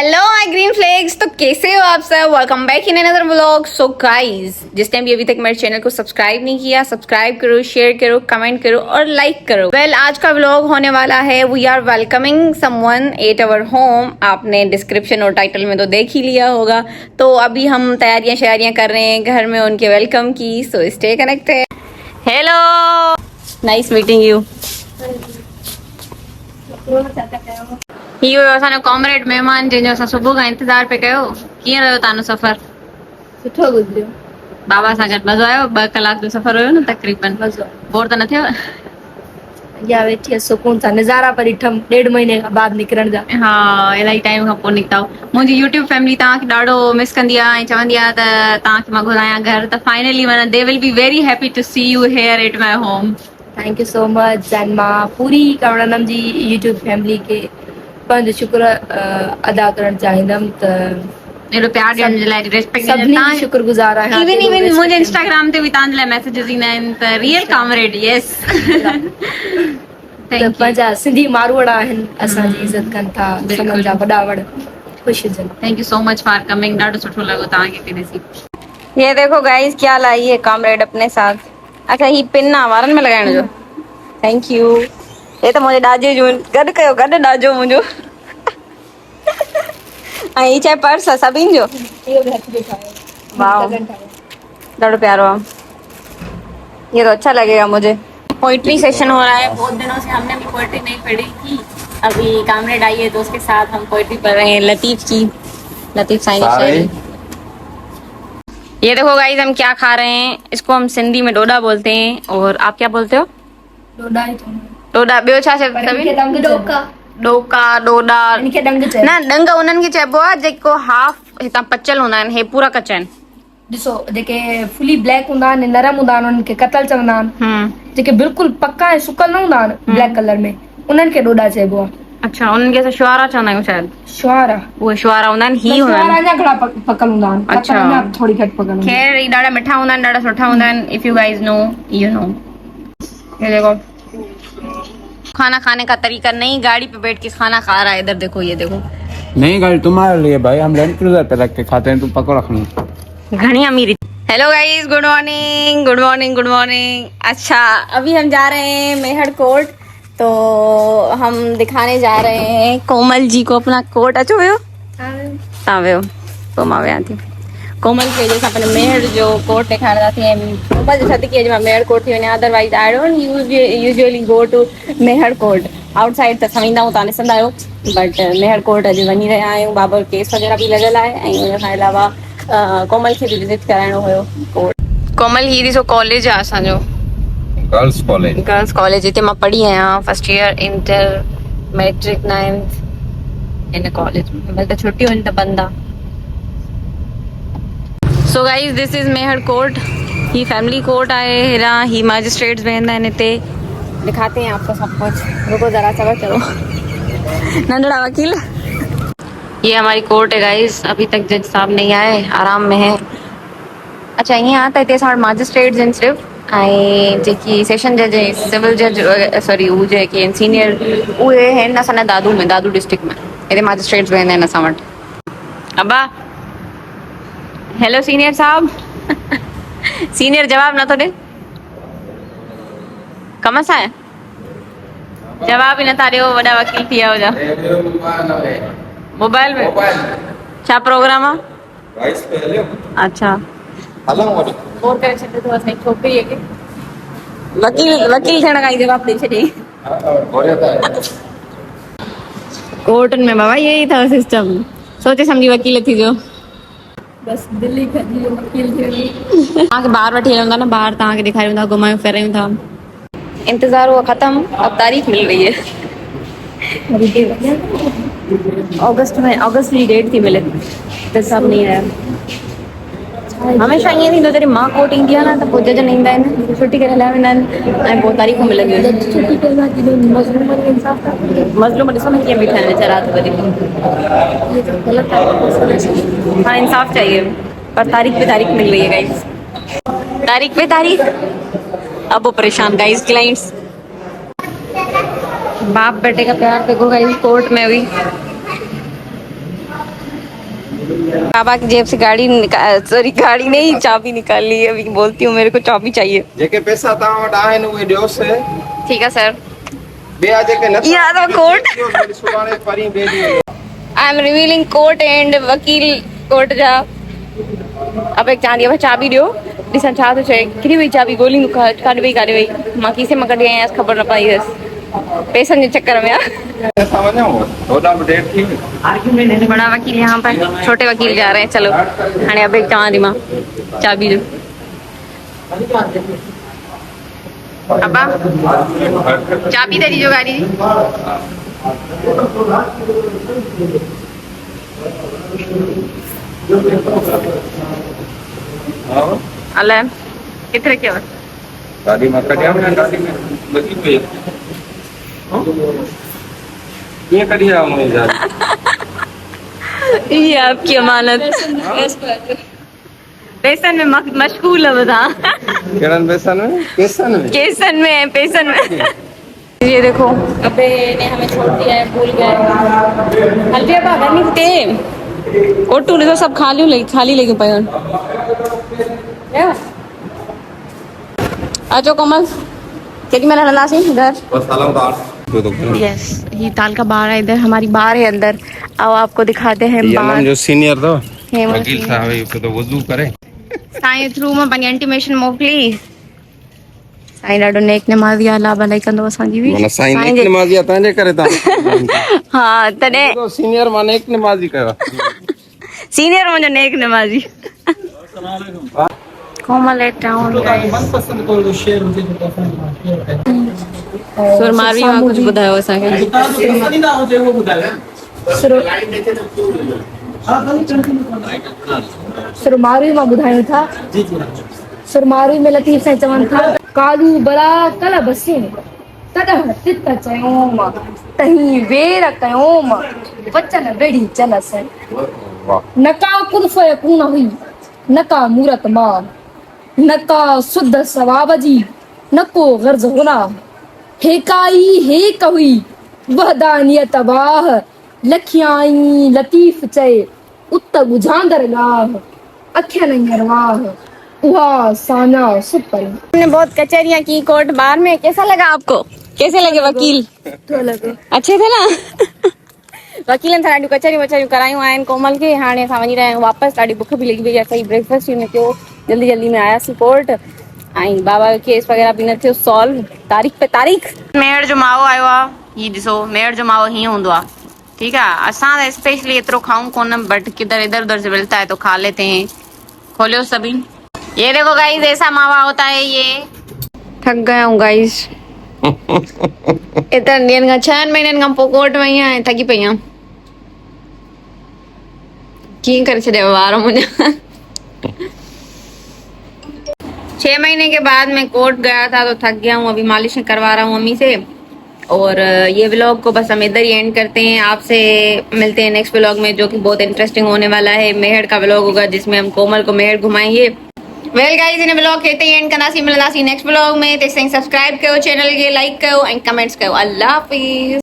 Hello my green flex. तो कैसे हो आप सब? Welcome back in another vlog. So guys, जिसने भी अभी तक मेरे चैनल को सब्सक्राइब नहीं किया, सब्सक्राइब करो, शेयर करो, कमेंट करो और लाइक करो। वेल, आज का व्लॉग होने वाला है we are welcoming someone at our home. आपने डिस्क्रिप्शन और टाइटल में तो देख ही लिया होगा। तो अभी हम तैयारियां शैयारियां कर रहे हैं घर में उनके वेलकम की। So stay connected. Hello, nice meeting you. इहो असांजो कॉमरेड महिमान जंहिंजो असां सुबुह खां इंतज़ार पिया कयो। कीअं रहियो तव्हांजो सफ़र? सुठो गुज़रियो। बाबा सां गॾु मज़ो आयो? 2 कलाक जो सफ़र हुयो न तक़रीबन। मज़ो। बोर त न थियो? अॻियां वेठी सुकून सां नज़ारा पर ॾिठमि 1.5 महीने खां बाद निकिरण जा। हा, इलाही टाइम खां पोइ निकिता। मुंहिंजी यूट्यूब फैमिली तव्हांखे ॾाढो मिस कंदी आहे ऐं चवंदी आहे त तव्हांखे मां घुरायां घर। त फाइनली माना they will be very happy to see you here at my home. Thank you so much. And मां पूरी कवड़नम जी यूट्यूब फैमिली खे पंहिंजो शुक्र अदा करणु चाहींदमि त एॾो प्यार ॾियण जे लाइ, रिस्पेक्ट ॾियण सभिनी जी शुक्रगुज़ार आहियां। इवन मुंहिंजे इंस्टाग्राम ते बि तव्हांजे लाइ मैसेजेस ईंदा आहिनि त रियल कॉमरेड। यस, त पंहिंजा सिंधी मारवड़ आहिनि, असांजी इज़त कनि था, समझ जा वॾा वड़ ख़ुशि हुजनि। Thank you so much for coming. ॾाढो सुठो लॻो तव्हांखे बि ॾिसी। ये देखो गाइस क्या लाई है कॉमरेड अपने साथ। अच्छा, ही पिन आहे वारनि में लॻाइण जो। Thank you. ये त मुंहिंजे ॾाजे जो गॾु कयो, गॾु ॾाजो मुंहिंजो। ऐं ही चाहे पर्स आहे सभिनि जो। वाओ, ॾाढो प्यारो आहे। ये तो अच्छा लगेगा मुझे। पोइट्री सेशन हो रहा है। बहुत दिनों से हमने भी पोइट्री नहीं पढ़ी थी। अभी कामरेड आई है तो उसके साथ हम पोइट्री पढ़ रहे हैं लतीफ की। लतीफ साइनी शेरी। ये देखो गाइस, हम क्या खा रहे हैं। इसको हम सिंधी में डोडा बोलते हैं और आप क्या बोलते हो? डोडा। डोडा ॿियो छा चइबो? डोका, डोडा न, डंग उन्हनि खे चइबो आहे जेको हाफ हितां पचल हूंदा आहिनि। हे पूरा कचा आहिनि। ॾिसो, जेके फुली ब्लैक हूंदा आहिनि, नरम हूंदा आहिनि, उन्हनि खे कतल चवंदा आहिनि। जेके बिल्कुलु पका ऐं सुकल न हूंदा आहिनि ब्लैक कलर में, उन्हनि खे डोडा चइबो आहे। अच्छा, उन्हनि खे असां शुआरा चवंदा आहियूं शायद। शुआरा, उहे शुआरा हूंदा आहिनि। ही हूंदा आहिनि अञा घणा पकल हूंदा आहिनि। अच्छा, थोड़ी घटि पकल हूंदा आहिनि। खैर, ही ॾाढा मिठा हूंदा आहिनि, ॾाढा सुठा हूंदा आहिनि। If you guys know, you know. ये देखो, खाना खाने का तरीका नई गाड़ी पे बैठ के खाना खा रहा है। इधर देखो, ये देखो। नई गाड़ी तुम्हारे लिए भाई, हम लैंड क्रूजर पे रख के खाते हैं, तुम पकड़ रखना। घनी अमीरी। Hello guys, good morning, good morning, good morning. अच्छा, अभी हम जा रहे हैं मेहर कोट। तो हम दिखाने जा रहे हैं कोमल जी को अपना कोट। अचो वियो तव्हां वियो पोइ मां विया थी। कोमल खे जैसा अपने मेहर जो कोट ॾेखारंदा थी। कोमल जो छत की मां मेहर कोट थी वञा। Otherwise I don't usually go to Mehar Kot. Outside त असां वेंदा आहियूं, तव्हां ॾिसंदा आहियो। बट मेहर कोट अॼु वञी रहिया आहियूं। बाबा केस वग़ैरह बि लॻियल आहे ऐं उन खां अलावा कोमल खे बि विज़िट कराइणो हुयो कोट। कोमल, ही ॾिसो कॉलेज आहे असांजो, गर्ल्स कॉलेज। Girls college. हिते मां पढ़ी आहियां first year, inter, matric, 9th in college में। त छुट्टी हुई त बंद आहे। So guys, this is Mehar court. ही फैमिली कोर्ट आहे। हेरा ही मजिस्ट्रेट्स वेंदा आहिनि हिते। दिखाते हैं आपको सब कुछ। रुको जरा, सबर करो। नंदड़ा वकील। ये हमारी कोर्ट है गाइस। अभी तक जज साहब नहीं आए, आराम में है। अच्छा, ईअं त हिते असां वटि मजिस्ट्रेट्स आहिनि सिर्फ़ु। ऐं जेकी सेशन जज ऐं सिविल जज, सॉरी, उहे जेके आहिनि सीनियर, उहे आहिनि असांजा दादू में, दादू डिस्ट्रिक्ट में। हिते मजिस्ट्रेट्स वेंदा आहिनि असां वटि। अबा, हेलो सीनियर साहब। सीनियर जवाब नथो ॾे। कम सां आहे? जवाब ई नथा ॾियो। वॾा वकील थी विया हुजा। मोबाइल में छा प्रोग्राम आहे? अच्छा, बोर करे छॾियो अथव असांजी छोकिरीअ खे। वकील थियण खां ई जवाब ॾेई छॾियईं। कोर्टनि में बाबा इहे ई अथव सिस्टम। सोचे सम्झी वकील थीजो। बस दिल्ली खां वकील थी वञी। तव्हांखे ॿाहिरि वठी हलूं था न, ॿाहिरि तव्हांखे ॾेखारियूं था, घुमायूं फिरायूं था। इंतज़ार हुआ ख़त्म, अब तारीख मिल रही है। अगस्त में, अगस्त जी डेट थी मिले त सभु नहीं आया। हमेशह ईअं थींदो, जॾहिं मां कोर्ट ईंदी आहे न त पोइ जज न ईंदा आहिनि, छुटी करे हलिया वेंदा आहिनि ऐं पोइ तारीख़ूं मिलंदियूं आहिनि। मज़लूम ॾिसो न कीअं बीठा आहिनि वीचारा राति भरी। हाँ, इंसाफ चाहिए, पर तारीख पे तारीख मिल रही है गाइस। तारीख पे तारीख। अब वो परेशान गाइस, क्लाइंट्स। बाप बेटे का प्यार देखो गाइस कोर्ट में हुई। बाबा की जेब से गाड़ी गाड़ी नहीं चाबी निकाल ली। अभी बोलती हूँ मेरे को चाबी चाहिए। जेके पैसा तव्हां वटि आहिनि उहे ॾियोसि। ठीक है सर। ॿिया जेके न याद है कोर्ट। सुभाणे परीं ॿिए ॾींहुं I am revealing court and वकील कोर्ट जा। अब एक चांदी अब चाबी दियो ॾिसां छा थो चए। किरी वई चाबी ॻोल्हियूं काॾे वई मां खीसे मां कढी आयसि ख़बर न पई हुयसि पैसनि जे चक्कर में। असां वञूं होॾां बि डेट थी वई। बड़ा वकील यहाँ पर छोटे वकील जा रहे हैं। चलो हाणे अब एक चवां थी मां चाबी दो। अब्बा चाबी दे दीजिए गाड़ी की। अलाए किथे रखियव? गाॾी मां कढिया न गाॾी में लॻी पई कीअं कढी आया मुंहिंजी गाॾी। ये आपकी अमानत। पैसन में मशगूल है बता। कहिड़नि पैसनि में? पैसनि में केसन में है पैसन में। ये देखो अबे ने हमें छोड़ दिया है भूल गए। हल्दी अब गर्मी थे ओटू ने तो सब खाली लेके पयन। अचो कोमल केडी में हलंदासीं घर। बस हलूं था। यस ये ताल का बार है इधर हमारी बार है अंदर। आओ आपको दिखाते हैं ये बार। जो सीनियर तो हे वकील साहब है तो वजू करे साईं थ्रू में पंहिंजी इंटीमेशन मोकिली। साईं ॾाढो नेक नमाज़ी आहे। अलाह भलाई कंदो असांजी बि। माना साईं नेक नमाज़ी आहे तंहिंजे करे तव्हां हा तॾहिं तो सीनियर मां नेक नमाज़ी कयो। सीनियर मुंहिंजो नेक नमाज़ी। कोमल एट टाउन सुरमारवी मां कुझु ॿुधायो असांखे। सुरमारवी मां ॿुधायूं था। सुरमारवी में लतीफ़ साईं चवनि था कालू बड़ा कल बसे तॾहिं तित चयोम तहीं वेर कयोम वचन बेड़ी चलस। न का कुल्फ यकून हुई न का मूरत मां न का सुध सवाब जी न को गर्ज होना हेकाई हेक हुई वहदानियत वाह लखियाई लतीफ चए उत बुझांदर गाह अखियन वाह उहा साना सुपर। हमने बहुत कचहरियां की कोर्ट बार में। कैसा लगा आपको? कैसे लगे वकील? अच्छे थे ना। वकीलन सां ॾाढियूं कचहरियूं करायूं आहिनि कोमल खे। हाणे असां वञी रहिया आहियूं वापसि। ॾाढी बुख बि लॻी वई आहे। असां ब्रेकफास्ट बि न कयो। जल्दी में आयासीं कोर्ट ऐं बाबा जो केस वग़ैरह बि न थियो सॉल्व। तारीख़ पे तारीख़। मेड़ जो माओ आयो आहे। हीअ ॾिसो मेड़ जो माओ हीअं हूंदो आहे। ठीक है असां त स्पेशली एतिरो खाऊं कोन बट किधर इधर उधर से मिलता है तो खा लेते हैं। खोलो सभी। ये देखो गाइस ऐसा मावा होता है ये। थक गया हूँ गाइस। एतिरनि ॾींहंनि खां 6 महीननि खां पोइ कोर्ट वई आहियां ऐं थकी पई आहियां। कीअं करे छॾियव वार मुंहिंजा। 6 महीने के बाद मैं कोर्ट गया था तो थक गया हूँ। अभी मालिशें करवा रहा हूँ मम्मी से। और ये व्लॉग को बस हम इधर ही एंड करते हैं। आपसे मिलते हैं नेक्स्ट व्लॉग में जो कि बहुत इंटरेस्टिंग होने वाला है। मेहड़ का व्लॉग होगा जिसमें हम कोमल को मेहड़ घुमाएंगे। वेल गाइस इन व्लॉग के एंड कंदासीं मिलंदासीं नेक्स्ट व्लॉग में। तेसिताईं सब्सक्राइब कयो चैनल खे लाइक कयो ऐं कमेंट्स कयो। अल्लाह हाफिज़।